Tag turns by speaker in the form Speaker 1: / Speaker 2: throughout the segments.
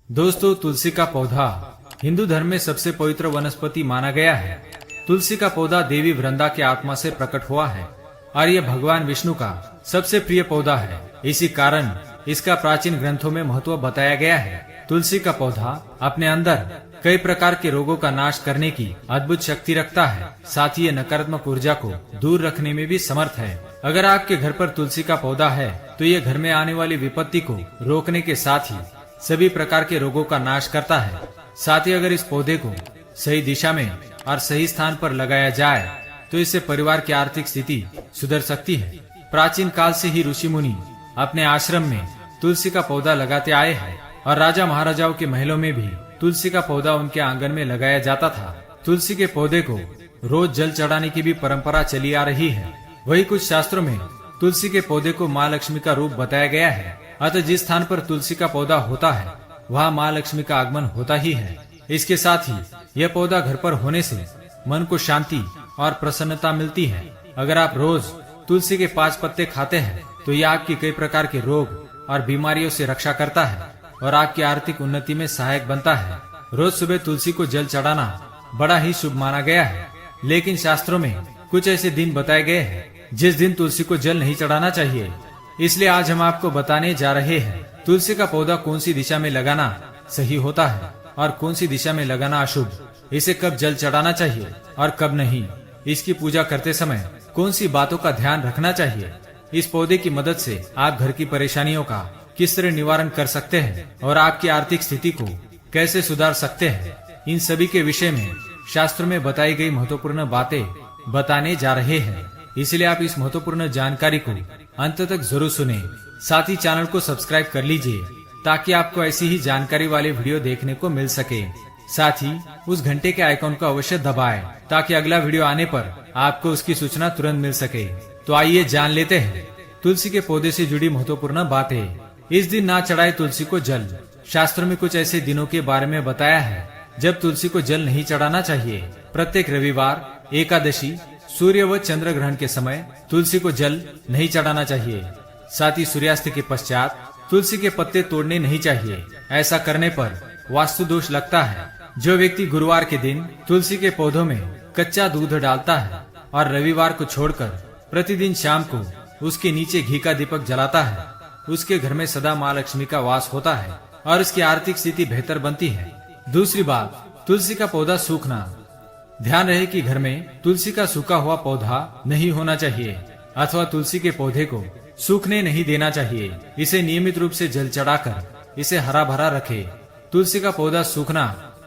Speaker 1: दोस्तों, तुलसी का पौधा हिंदू धर्म में सबसे पवित्र वनस्पति माना गया है। तुलसी का पौधा देवी वृंदा के आत्मा से प्रकट हुआ है और यह भगवान विष्णु का सबसे प्रिय पौधा है। इसी कारण इसका प्राचीन ग्रंथों में महत्व बताया गया है। तुलसी का पौधा अपने अंदर कई प्रकार के रोगों का नाश करने की अद्भुत शक्ति रखता है। साथ ही ये नकारात्मक ऊर्जा को दूर रखने में भी समर्थ है। अगर आपके घर पर तुलसी का पौधा है तो ये घर में आने वाली विपत्ति को रोकने के साथ ही सभी प्रकार के रोगों का नाश करता है। साथ ही अगर इस पौधे को सही दिशा में और सही स्थान पर लगाया जाए तो इससे परिवार की आर्थिक स्थिति सुधर सकती है। प्राचीन काल से ही ऋषि मुनि अपने आश्रम में तुलसी का पौधा लगाते आए हैं और राजा महाराजाओं के महलों में भी तुलसी का पौधा उनके आंगन में लगाया जाता था। तुलसी के पौधे को रोज जल चढ़ाने की भी परंपरा चली आ रही है। वही कुछ शास्त्रों में तुलसी के पौधे को माँ लक्ष्मी का रूप बताया गया है। अतः जिस स्थान पर तुलसी का पौधा होता है वहाँ माँ लक्ष्मी का आगमन होता ही है। इसके साथ ही यह पौधा घर पर होने से मन को शांति और प्रसन्नता मिलती है। अगर आप रोज तुलसी के 5 पत्ते खाते हैं तो यह आपकी कई प्रकार के रोग और बीमारियों से रक्षा करता है और आपकी आर्थिक उन्नति में सहायक बनता है। रोज सुबह तुलसी को जल चढ़ाना बड़ा ही शुभ माना गया है, लेकिन शास्त्रों में कुछ ऐसे दिन बताए गए हैं जिस दिन तुलसी को जल नहीं चढ़ाना चाहिए। इसलिए आज हम आपको बताने जा रहे हैं तुलसी का पौधा कौन सी दिशा में लगाना सही होता है और कौन सी दिशा में लगाना अशुभ, इसे कब जल चढ़ाना चाहिए और कब नहीं, इसकी पूजा करते समय कौन सी बातों का ध्यान रखना चाहिए। इस पौधे की मदद से आप घर की परेशानियों का किस तरह निवारण कर सकते हैं और आपकी आर्थिक स्थिति को कैसे सुधार सकते हैं, इन सभी के विषय में शास्त्रों में बताई गई महत्वपूर्ण बातें बताने जा रहे हैं। इसलिए आप इस महत्वपूर्ण जानकारी को अंत तक जरूर सुने। साथ ही चैनल को सब्सक्राइब कर लीजिए ताकि आपको ऐसी ही जानकारी वाले वीडियो देखने को मिल सके। साथ ही उस घंटे के आइकॉन को अवश्य दबाएं ताकि अगला वीडियो आने पर आपको उसकी सूचना तुरंत मिल सके। तो आइए जान लेते हैं तुलसी के पौधे से जुड़ी महत्वपूर्ण बातें। इस दिन ना चढ़ाए तुलसी को जल। शास्त्रों में कुछ ऐसे दिनों के बारे में बताया है जब तुलसी को जल नहीं चढ़ाना चाहिए। प्रत्येक रविवार, एकादशी, सूर्य व चंद्र ग्रहण के समय तुलसी को जल नहीं चढ़ाना चाहिए। साथ ही सूर्यास्त के पश्चात तुलसी के पत्ते तोड़ने नहीं चाहिए। ऐसा करने पर वास्तु दोष लगता है। जो व्यक्ति गुरुवार के दिन तुलसी के पौधों में कच्चा दूध डालता है और रविवार को छोड़कर प्रतिदिन शाम को उसके नीचे घी का दीपक जलाता है, उसके घर में सदा माँ लक्ष्मी का वास होता है और उसकी आर्थिक स्थिति बेहतर बनती है। दूसरी बात, तुलसी का पौधा सूखना। ध्यान रहे कि घर में तुलसी का सूखा हुआ पौधा नहीं होना चाहिए अथवा तुलसी के पौधे को सूखने नहीं देना चाहिए। इसे नियमित रूप से जल चढ़ाकर इसे हरा भरा रखे। तुलसी का पौधा सूखना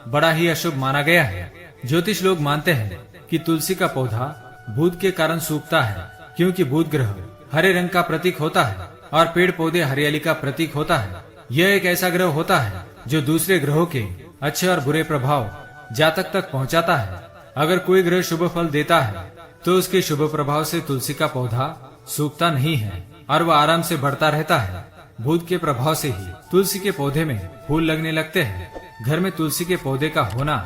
Speaker 1: बड़ा ही अशुभ माना गया है। ज्योतिष लोग मानते हैं कि तुलसी का पौधा भूत के कारण सूखता है, क्योंकि भूत ग्रह हरे रंग का प्रतीक होता है और पेड़ पौधे हरियाली का प्रतीक होता है। यह एक ऐसा ग्रह होता है जो दूसरे ग्रहों के अच्छे और बुरे प्रभाव जातक तक पहुंचाता है। अगर कोई ग्रह शुभ फल देता है तो उसके शुभ प्रभाव से तुलसी का पौधा सूखता नहीं है और वह आराम से बढ़ता रहता है। भूत के प्रभाव से ही तुलसी के पौधे में फूल लगने लगते हैं। घर में तुलसी के पौधे का होना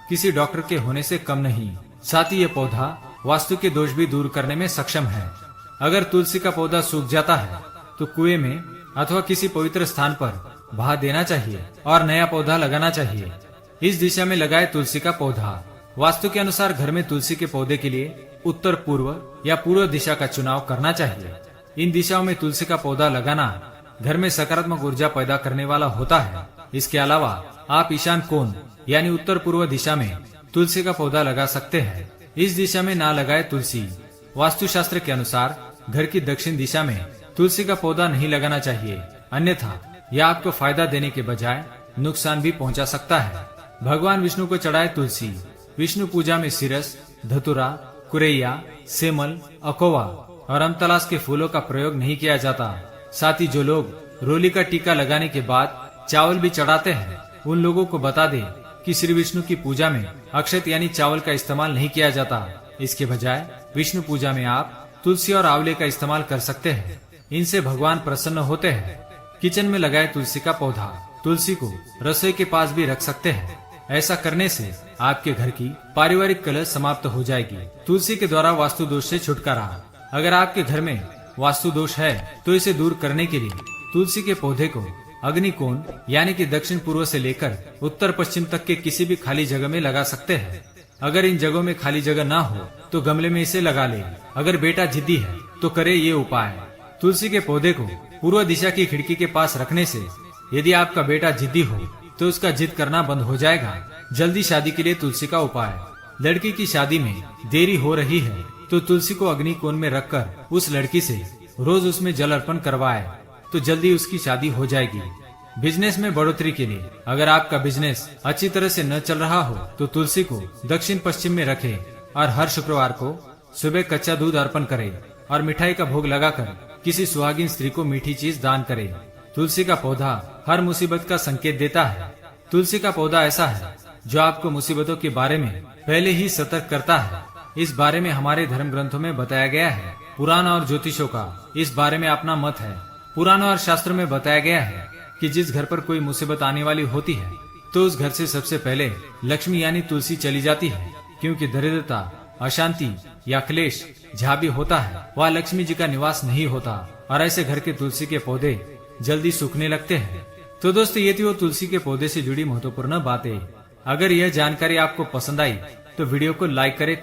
Speaker 1: किसी डॉक्टर के होने से कम नहीं। साथ ही यह पौधा वास्तु के दोष भी दूर करने में सक्षम है। अगर तुलसी का पौधा सूख जाता है तो कुएं में अथवा किसी पवित्र स्थान पर बहा देना चाहिए और नया पौधा लगाना चाहिए। इस दिशा में लगाए तुलसी का पौधा। वास्तु के अनुसार घर में तुलसी के पौधे के लिए उत्तर पूर्व या पूर्व दिशा का चुनाव करना चाहिए। इन दिशाओं में तुलसी का पौधा लगाना घर में सकारात्मक ऊर्जा पैदा करने वाला होता है। इसके अलावा आप ईशान कोण यानी उत्तर पूर्व दिशा में तुलसी का पौधा लगा सकते हैं। इस दिशा में ना लगाए तुलसी। वास्तु शास्त्र के अनुसार घर की दक्षिण दिशा में तुलसी का पौधा नहीं लगाना चाहिए, अन्यथा यह आपको फायदा देने के बजाय नुकसान भी पहुंचा सकता है। भगवान विष्णु को चढ़ाए तुलसी। विष्णु पूजा में सिरस, धतुरा, कुरैया, सेमल, अकोवा और अमतलास के फूलों का प्रयोग नहीं किया जाता। साथ ही जो लोग रोली का टीका लगाने के बाद चावल भी चढ़ाते हैं, उन लोगों को बता दे कि श्री विष्णु की पूजा में अक्षत यानी चावल का इस्तेमाल नहीं किया जाता। इसके बजाय विष्णु पूजा में आप तुलसी और आंवले का इस्तेमाल कर सकते हैं। इनसे भगवान प्रसन्न होते हैं। किचन में लगाए तुलसी का पौधा। तुलसी को रसोई के पास भी रख सकते हैं। ऐसा करने से आपके घर की पारिवारिक कलह समाप्त हो जाएगी। तुलसी के द्वारा वास्तु दोष से छुटकारा। अगर आपके घर में वास्तु दोष है तो इसे दूर करने के लिए तुलसी के पौधे को अग्निकोण यानी कि दक्षिण पूर्व से लेकर उत्तर पश्चिम तक के किसी भी खाली जगह में लगा सकते हैं। अगर इन जगहों में खाली जगह ना हो तो गमले में इसे लगा ले। अगर बेटा जिद्दी है तो करे ये उपाय। तुलसी के पौधे को पूर्व दिशा की खिड़की के पास रखने से यदि आपका बेटा जिद्दी हो तो उसका जिद करना बंद हो जाएगा। जल्दी शादी के लिए तुलसी का उपाय। लड़की की शादी में देरी हो रही है तो तुलसी को अग्नि कोण में रखकर उस लड़की से रोज उसमें जल अर्पण करवाए तो जल्दी उसकी शादी हो जाएगी। बिजनेस में बढ़ोतरी के लिए अगर आपका बिजनेस अच्छी तरह से न चल रहा हो तो तुलसी को दक्षिण पश्चिम में रखे और हर शुक्रवार को सुबह कच्चा दूध अर्पण करे और मिठाई का भोग लगाकर किसी सुहागिन स्त्री को मीठी चीज दान करे। तुलसी का पौधा हर मुसीबत का संकेत देता है। तुलसी का पौधा ऐसा है जो आपको मुसीबतों के बारे में पहले ही सतर्क करता है। इस बारे में हमारे धर्म ग्रंथों में बताया गया है। पुराण और ज्योतिषों का इस बारे में अपना मत है। पुराण और शास्त्रों में बताया गया है कि जिस घर पर कोई मुसीबत आने वाली होती है तो उस घर से सबसे पहले लक्ष्मी यानी तुलसी चली जाती है, क्योंकि दरिद्रता, अशांति या क्लेश जहाँ भी होता है वह लक्ष्मी जी का निवास नहीं होता और ऐसे घर के तुलसी के पौधे जल्दी सूखने लगते हैं। तो दोस्तों ये थी वो तुलसी के पौधे से जुड़ी महत्वपूर्ण बातें। अगर यह जानकारी आपको पसंद आई तो वीडियो को लाइक करें,